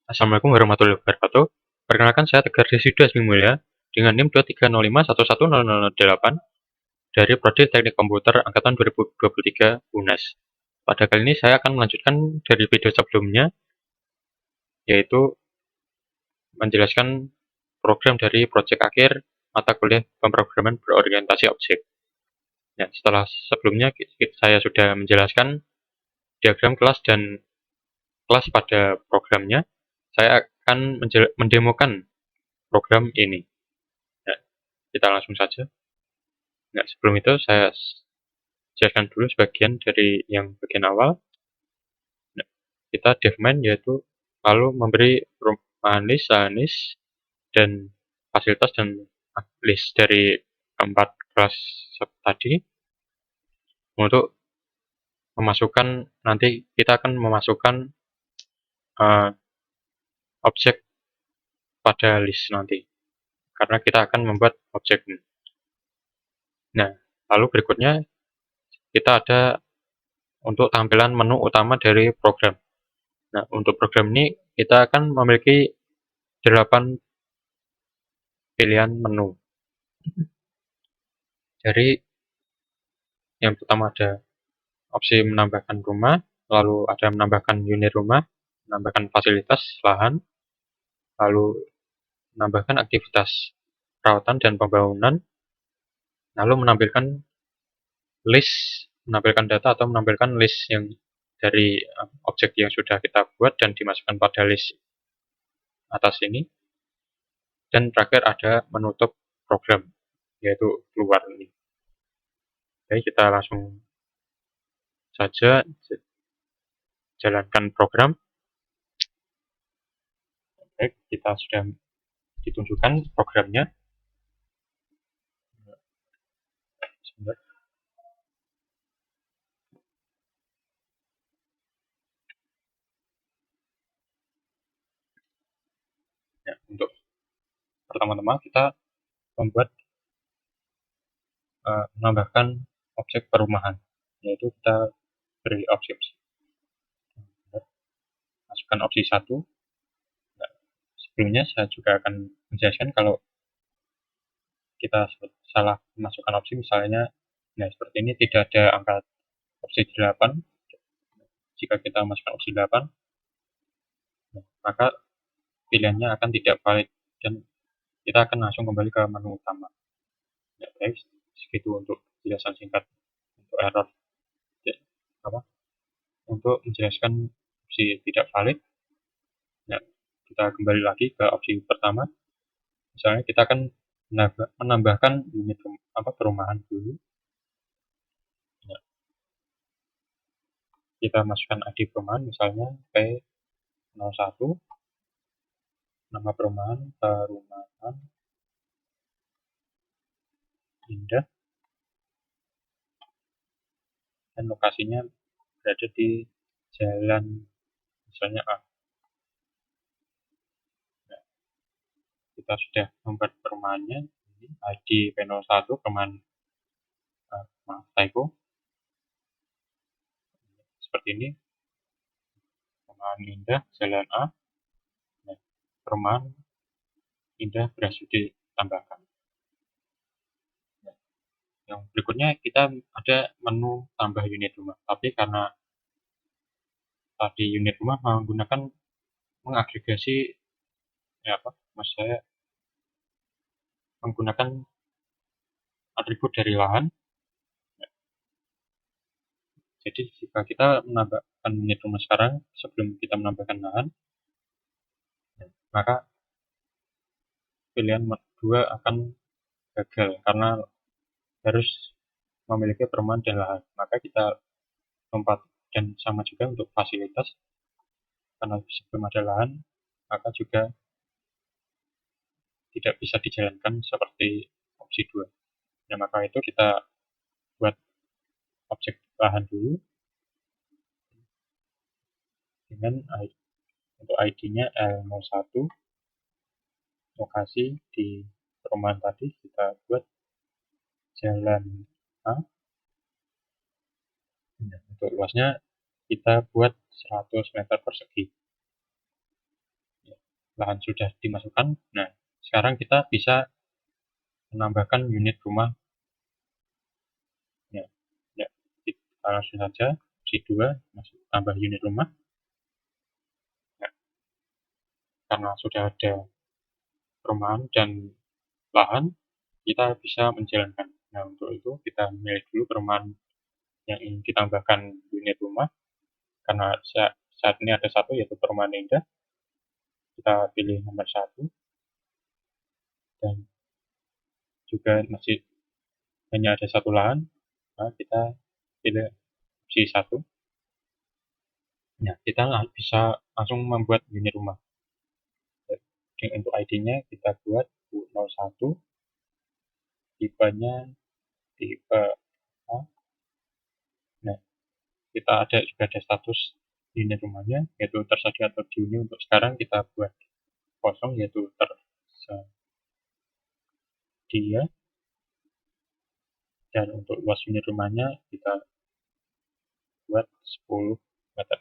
Assalamualaikum warahmatullahi wabarakatuh. Perkenalkan saya Tegar Residu Asmi Mulya dengan NIM 230511008 dari Prodi Teknik Komputer Angkatan 2023 UNES. Pada kali ini saya akan melanjutkan dari video sebelumnya, yaitu menjelaskan program dari proyek akhir mata kuliah pemrograman berorientasi objek. Nah, setelah sebelumnya saya sudah menjelaskan diagram kelas dan kelas pada programnya, saya akan mendemokan program ini. Nah, kita langsung saja. Nah, sebelum itu saya jelaskan dulu sebagian dari yang bagian awal. Nah, kita def main yaitu lalu memberi list, list, dan fasilitas dan list dari empat kelas tadi untuk memasukkan, nanti kita akan memasukkan uh, objek pada list nanti karena kita akan membuat objek. Nah, lalu berikutnya kita ada untuk tampilan menu utama dari program. Nah, untuk program ini kita akan memiliki 8 pilihan menu. Jadi yang pertama ada opsi menambahkan rumah, lalu ada menambahkan unit rumah, menambahkan fasilitas lahan, lalu menambahkan aktivitas perawatan dan pembangunan, lalu menampilkan menampilkan data atau menampilkan list yang dari objek yang sudah kita buat dan dimasukkan pada list atas ini. Dan terakhir ada menutup program, yaitu keluar ini. Oke, kita langsung saja jalankan program. Baik, kita sudah ditunjukkan programnya. Sebentar. Ya, untuk pertama-tama kita membuat menambahkan objek perumahan, yaitu kita beri opsi. Masukkan opsi 1. Nah, sebelumnya saya juga akan menjelaskan kalau kita salah memasukkan opsi, misalnya nah seperti ini tidak ada angka opsi 8. Jika kita masukkan opsi 8, maka pilihannya akan tidak valid dan kita akan langsung kembali ke menu utama. Ya guys, segitu untuk penjelasan singkat untuk error. Untuk menjelaskan opsi tidak valid, ya, kita kembali lagi ke opsi pertama. Misalnya kita akan menambahkan unit perumahan dulu. Ya, kita masukkan ID perumahan, misalnya P01, nama perumahan Indah, dan lokasinya berada di jalan misalnya A. Nah, kita sudah membuat perumahannya, ini ID P01 perumahan typo seperti ini, perumahan Indah jalan A. Nah, perumahan Indah berhasil ditambahkan. Nah, yang berikutnya kita ada menu tambah unit rumah, tapi karena tadi unit rumah mengagregasi maksud saya menggunakan atribut dari lahan. Jadi jika kita menambahkan unit rumah sekarang sebelum kita menambahkan lahan, maka pilihan 2 akan gagal karena harus memiliki perumahan dan lahan. Maka kita lompat, dan sama juga untuk fasilitas, karena sebelum ada lahan maka juga tidak bisa dijalankan seperti opsi 2. Nah, maka itu kita buat objek lahan dulu dengan untuk ID-nya L01, lokasi di perumahan tadi kita buat jalan A. Nah, untuk luasnya kita buat 100 meter persegi. lahan sudah dimasukkan. Nah, sekarang kita bisa menambahkan unit rumah. Ya, ya, kita langsung saja C2 masuk tambah unit rumah. Ya, karena sudah ada perumahan dan lahan, kita bisa menjalankan. Nah, untuk itu kita milih dulu perumahan yang ingin ditambahkan unit rumah. Karena saat ini ada satu, yaitu perumahan indah. Kita pilih nomor 1, dan juga masih hanya ada satu lahan. Nah, kita pilih opsi 1. Nah, kita bisa langsung membuat unit rumah. Jadi, untuk ID-nya kita buat U01, tipenya tipe A. Nah, kita juga ada status unit rumahnya, yaitu tersedia atau dihuni. Untuk sekarang kita buat kosong, yaitu tersedia. Dan untuk luas unit rumahnya kita buat 10 meter.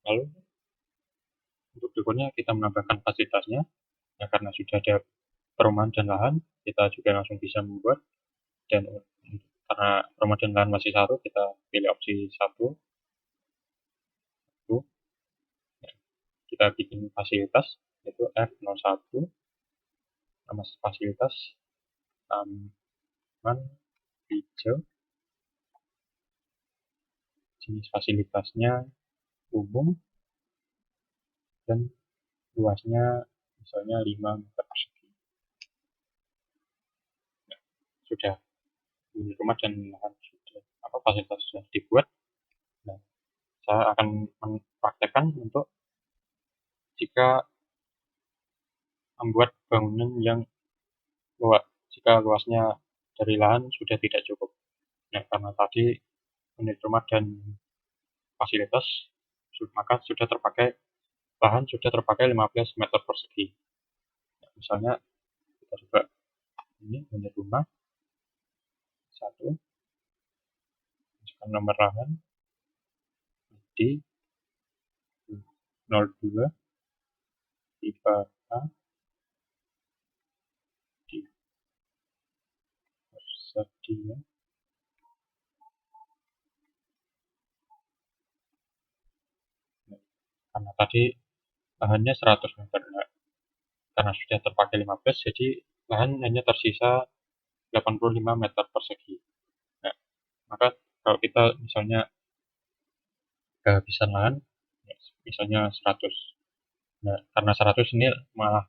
Lalu untuk berikutnya kita menambahkan fasilitasnya. Nah, karena sudah ada perumahan dan lahan, kita juga langsung bisa membuat. Dan karena perumahan dan lahan masih satu, kita pilih opsi 1. Kita bikin fasilitas, yaitu F01. Nama fasilitas taman hijau. Jenis fasilitasnya umum, dan luasnya misalnya 5 meter persegi. Nah, sudah unit rumah dan lahan sudah fasilitas sudah dibuat. Nah, saya akan mempraktekkan untuk jika membuat bangunan yang luas, jika luasnya dari lahan sudah tidak cukup. Nah, karena tadi unit rumah dan fasilitas, maka sudah terpakai lahan sudah terpakai 15 meter persegi. Nah, misalnya kita coba ini unit rumah 1, masukkan nomor lahan di 02, tipe A, di tersedia. Nah, karena tadi lahannya 100 meter. Nah, karena sudah terpakai 15, jadi lahan hanya tersisa 85 meter persegi. Nah, maka kalau kita misalnya kehabisan lahan, misalnya 100. Nah, karena 100 ini malah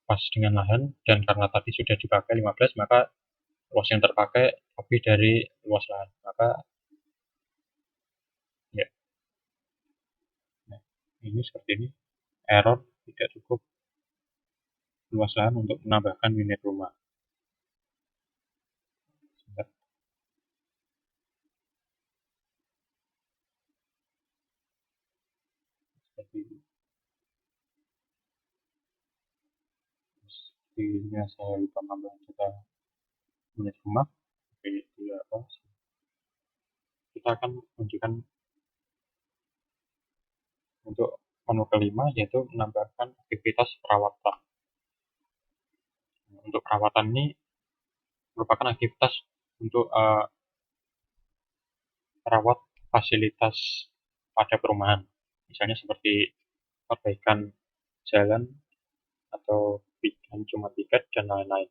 pas dengan lahan, dan karena tadi sudah dipakai 15, maka luas yang terpakai lebih dari luas lahan. Maka ya, nah, ini seperti ini, error tidak cukup luas lahan untuk menambahkan unit rumah. Sepertinya saya lupa menambah data unit rumah. Kita akan menunjukkan untuk menu kelima, yaitu menambahkan aktivitas perawatan. Untuk perawatan ini merupakan aktivitas untuk merawat fasilitas pada perumahan, misalnya seperti perbaikan jalan atau bikin cuma tiket dan lain-lain.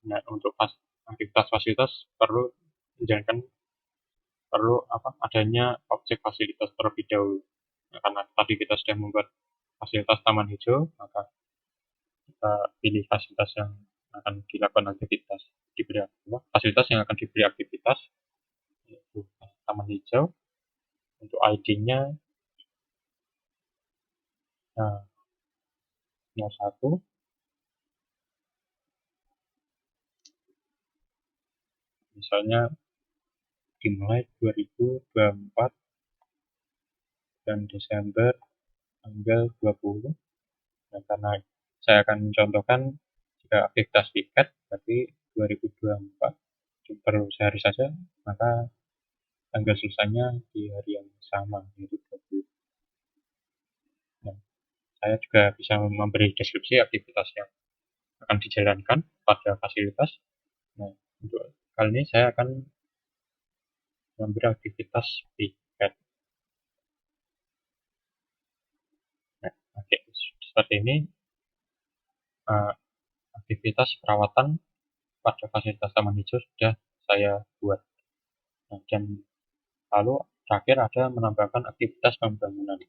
Nah, untuk aktivitas fasilitas perlu dijalankan, perlu adanya objek fasilitas terlebih dahulu. Nah, karena tadi kita sudah membuat fasilitas taman hijau, maka kita pilih fasilitas yang akan dilakukan aktivitas, fasilitas yang akan diberi aktivitas, yaitu taman hijau. Untuk ID-nya 01, misalnya dimulai 2024 dan Desember tanggal 20. Nah, karena saya akan mencontohkan jika aktivitas tiket berarti 2024 perlu sehari saja, maka tanggal selesainya di hari yang sama, yaitu 20. Nah, saya juga bisa memberi deskripsi aktivitas yang akan dijalankan pada fasilitas. Nah, untuk kali ini saya akan memberi aktivitas piket. Nah, oke, seperti ini aktivitas perawatan pada fasilitas taman hijau sudah saya buat. Nah, dan lalu terakhir ada menambahkan aktivitas pembangunan.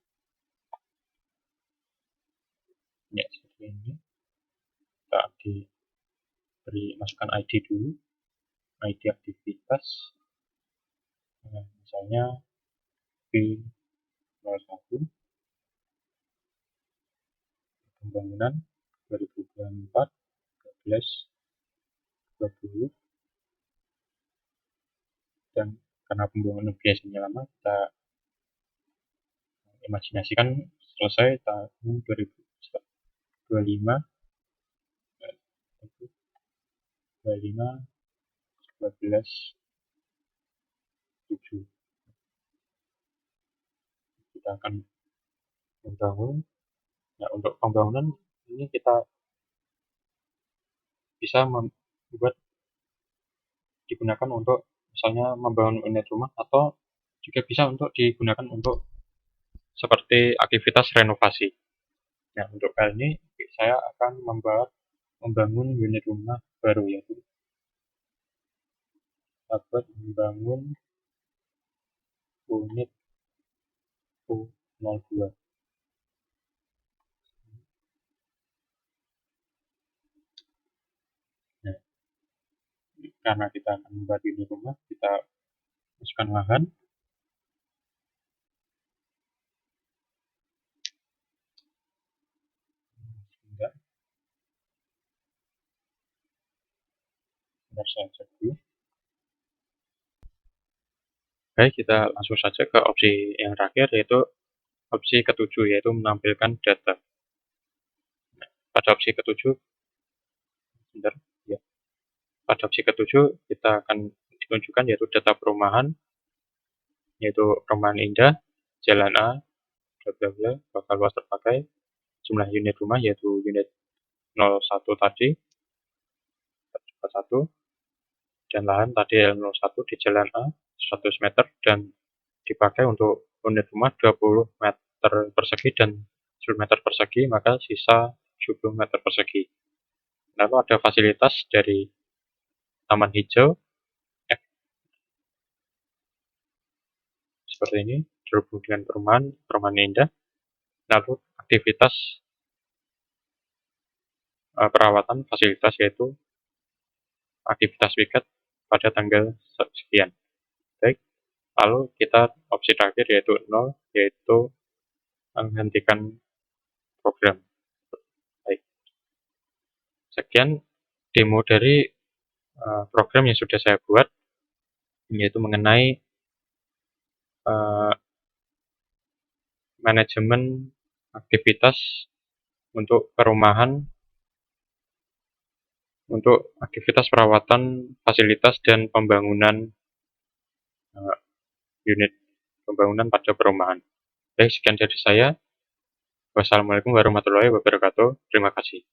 Ya, seperti ini. Kita diberi masukkan ID dulu, ID aktivitas. Nah, misalnya B01 pembangunan 2024 12 20, dan karena pembangunan biasanya lama, kita imajinasikan selesai tahun 2025 25 12 7. Kita akan membangun. Nah, untuk pembangunan ini kita bisa membuat digunakan untuk misalnya membangun unit rumah, atau juga bisa untuk digunakan untuk seperti aktivitas renovasi. Nah, untuk kali ini saya akan membangun unit rumah baru, yaitu dapat membangun unit U02. Nah, karena kita akan membuat unit rumah, kita masukkan lahan. Enggak, bentar saya cek dulu. Baik, kita langsung saja ke opsi yang terakhir, yaitu opsi ketujuh, yaitu menampilkan data. Nah, pada opsi ketujuh, bentar, ya. Pada opsi ketujuh kita akan ditunjukkan yaitu data perumahan, yaitu perumahan indah, jalan A, bla bla bla, bakal luas terpakai, jumlah unit rumah yaitu unit 01 tadi, 1, dan lahan tadi L01 di jalan A 100 meter, dan dipakai untuk unit rumah 20 meter persegi dan 10 meter persegi, maka sisa 70 meter persegi. Lalu ada fasilitas dari taman hijau, seperti ini, terhubung dengan perumahan indah. Lalu aktivitas perawatan fasilitas, yaitu aktivitas piket pada tanggal sekian. Baik, lalu kita opsi terakhir yaitu 0, yaitu menghentikan program. Baik, sekian demo dari program yang sudah saya buat, yaitu mengenai manajemen aktivitas untuk perumahan, untuk aktivitas perawatan fasilitas dan pembangunan unit pembangunan pada perumahan. Baik, sekian dari saya. Wassalamualaikum warahmatullahi wabarakatuh. Terima kasih.